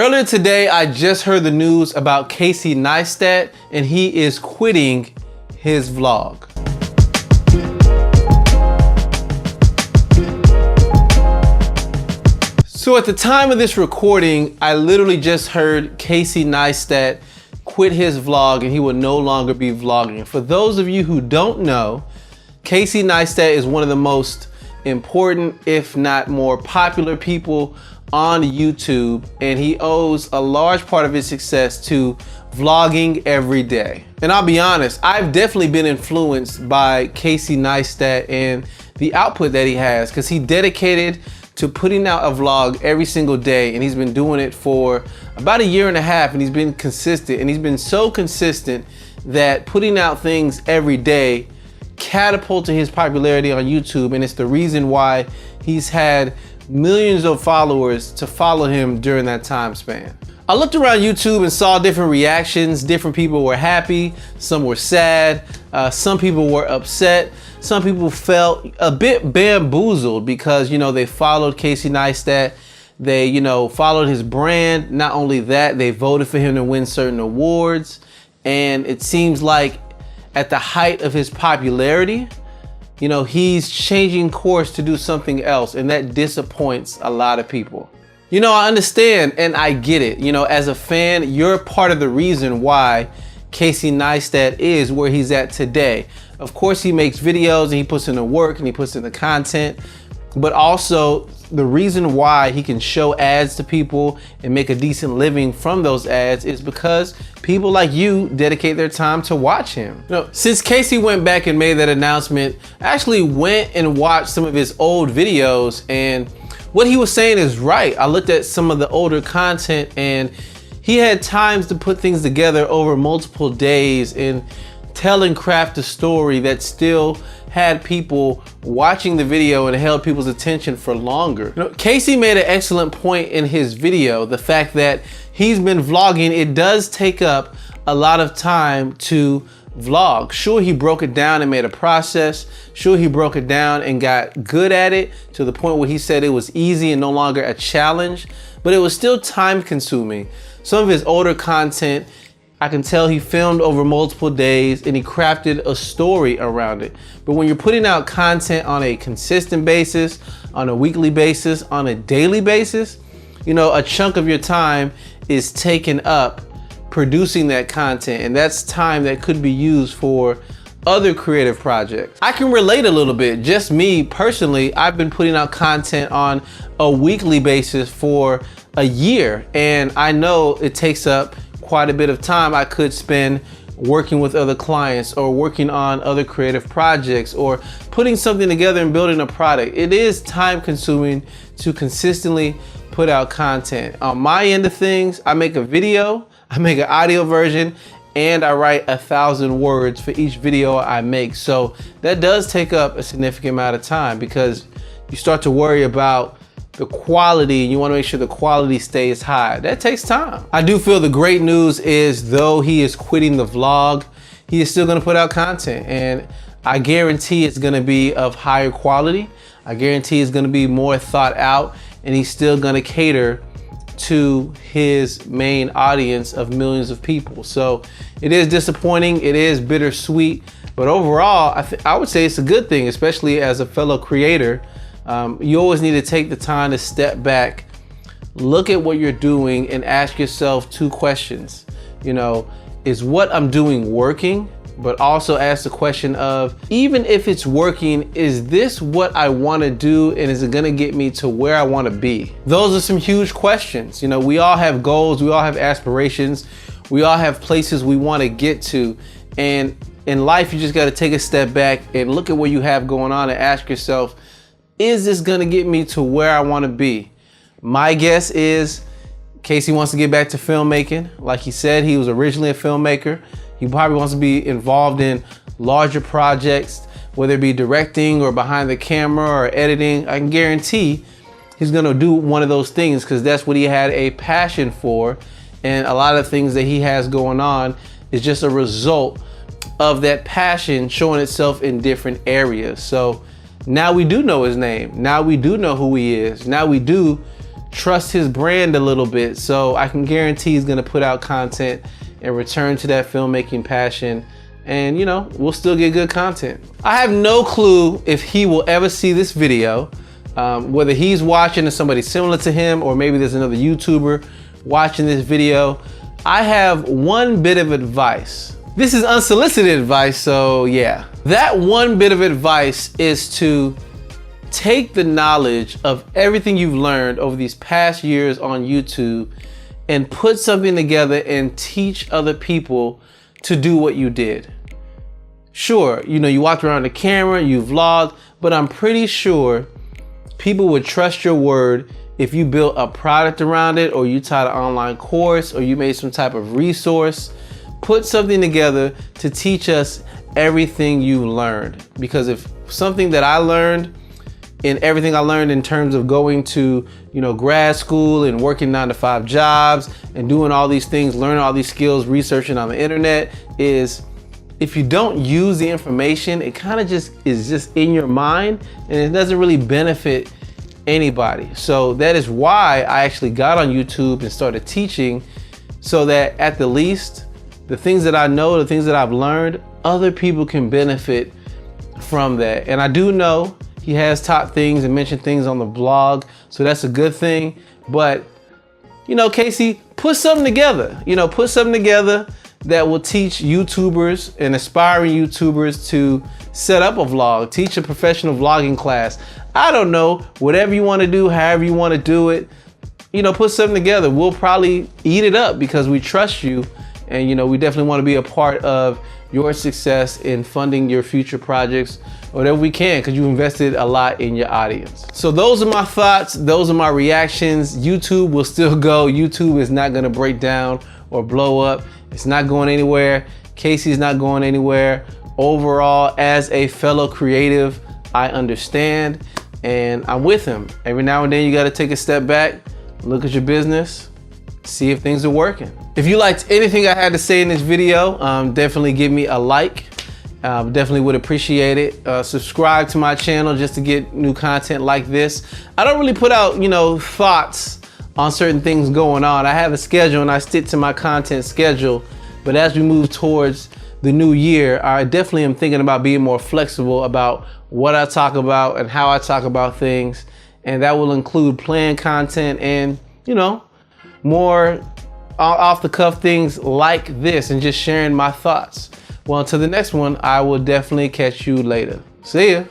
Earlier today, I just heard the news about Casey Neistat, and he is quitting his vlog. So at the time of this recording, I literally just heard Casey Neistat quit his vlog and he will no longer be vlogging. For those of you who don't know, Casey Neistat is one of the most important, if not more popular people on YouTube, and he owes a large part of his success to vlogging every day. And I'll be honest, I've definitely been influenced by Casey Neistat and the output that he has, because he dedicated to putting out a vlog every single day, and he's been doing it for about 1.5 years, and he's been consistent, and he's been so consistent that putting out things every day catapulted his popularity on YouTube, and it's the reason why he's had millions of followers to follow him during that time span. I looked around YouTube and saw different reactions. Different people were happy, some were sad, some people were upset, some people felt a bit bamboozled because, they followed Casey Neistat, they, followed his brand. Not only that, they voted for him to win certain awards, and it seems like at the height of his popularity, he's changing course to do something else, and that disappoints a lot of people. I understand and I get it. As a fan, you're part of the reason why Casey Neistat is where he's at today. Of course, he makes videos and he puts in the work and he puts in the content, but also the reason why he can show ads to people and make a decent living from those ads is because people like you dedicate their time to watch him. Since Casey went back and made that announcement, I actually went and watched some of his old videos, and what he was saying is right. I looked at some of the older content, and he had times to put things together over multiple days and tell and craft a story that still had people watching the video and held people's attention for longer. Casey made an excellent point in his video, the fact that he's been vlogging. It does take up a lot of time to vlog. Sure, he broke it down and made a process. Sure, he broke it down and got good at it to the point where he said it was easy and no longer a challenge, but it was still time consuming. Some of his older content, I can tell he filmed over multiple days and he crafted a story around it. But when you're putting out content on a consistent basis, on a weekly basis, on a daily basis, a chunk of your time is taken up producing that content, and that's time that could be used for other creative projects. I can relate a little bit. Just me personally, I've been putting out content on a weekly basis for 1 year, and I know it takes up quite a bit of time I could spend working with other clients or working on other creative projects or putting something together and building a product. It is time consuming to consistently put out content. On my end of things, I make a video, I make an audio version, and I write 1,000 words for each video I make. So that does take up a significant amount of time because you start to worry about the quality, and you want to make sure the quality stays high. That takes time. I do feel the great news is, though he is quitting the vlog, he is still going to put out content, and I guarantee it's going to be of higher quality. I guarantee it's going to be more thought out, and he's still going to cater to his main audience of millions of people. So it is disappointing, it is bittersweet, but overall I would say it's a good thing, especially as a fellow creator. You always need to take the time to step back, look at what you're doing, and ask yourself 2 questions. Is what I'm doing working? But also ask the question of, even if it's working, is this what I want to do, and is it going to get me to where I want to be? Those are some huge questions. We all have goals, we all have aspirations, we all have places we want to get to, and in life you just got to take a step back and look at what you have going on and ask yourself, is this going to get me to where I want to be? My guess is Casey wants to get back to filmmaking. Like he said, he was originally a filmmaker. He probably wants to be involved in larger projects, whether it be directing or behind the camera or editing. I can guarantee he's gonna do one of those things because that's what he had a passion for. And a lot of things that he has going on is just a result of that passion showing itself in different areas. So now we do know his name. Now we do know who he is. Now we do trust his brand a little bit. So I can guarantee he's gonna put out content and return to that filmmaking passion. And you know, we'll still get good content. I have no clue if he will ever see this video, whether he's watching or somebody similar to him, or maybe there's another YouTuber watching this video. I have one bit of advice. This is unsolicited advice, so yeah. That one bit of advice is to take the knowledge of everything you've learned over these past years on YouTube and put something together and teach other people to do what you did. Sure, you know, you walked around the camera, you vlogged, but I'm pretty sure people would trust your word if you built a product around it, or you taught an online course, or you made some type of resource. Put something together to teach us everything you learned. Because if something that I learned in everything I learned in terms of going to, you know, grad school and working 9-to-5 jobs and doing all these things, learning all these skills, researching on the internet, is if you don't use the information, it kind of just is just in your mind and it doesn't really benefit anybody. So that is why I actually got on YouTube and started teaching, so that at the least the things that I know, the things that I've learned, other people can benefit from that. And I do know he has taught things and mentioned things on the blog, so that's a good thing. But you know, Casey, put something together. You know, put something together that will teach YouTubers and aspiring YouTubers to set up a vlog, teach a professional vlogging class. I don't know, whatever you want to do, however you want to do it, you know, put something together. We'll probably eat it up because we trust you. And you know, we definitely want to be a part of your success in funding your future projects, whatever we can, because you invested a lot in your audience. So those are my thoughts. Those are my reactions. YouTube will still go. YouTube is not going to break down or blow up. It's not going anywhere. Casey's not going anywhere. Overall, as a fellow creative, I understand and I'm with him. Every now and then you got to take a step back, look at your business, see if things are working. If you liked anything I had to say in this video, definitely give me a like. Definitely would appreciate it. Subscribe to my channel just to get new content like this. I don't really put out, you know, thoughts on certain things going on. I have a schedule and I stick to my content schedule. But as we move towards the new year, I definitely am thinking about being more flexible about what I talk about and how I talk about things. And that will include planned content and, you know, more off the cuff things like this and just sharing my thoughts. Well, until the next one, I will definitely catch you later. See ya.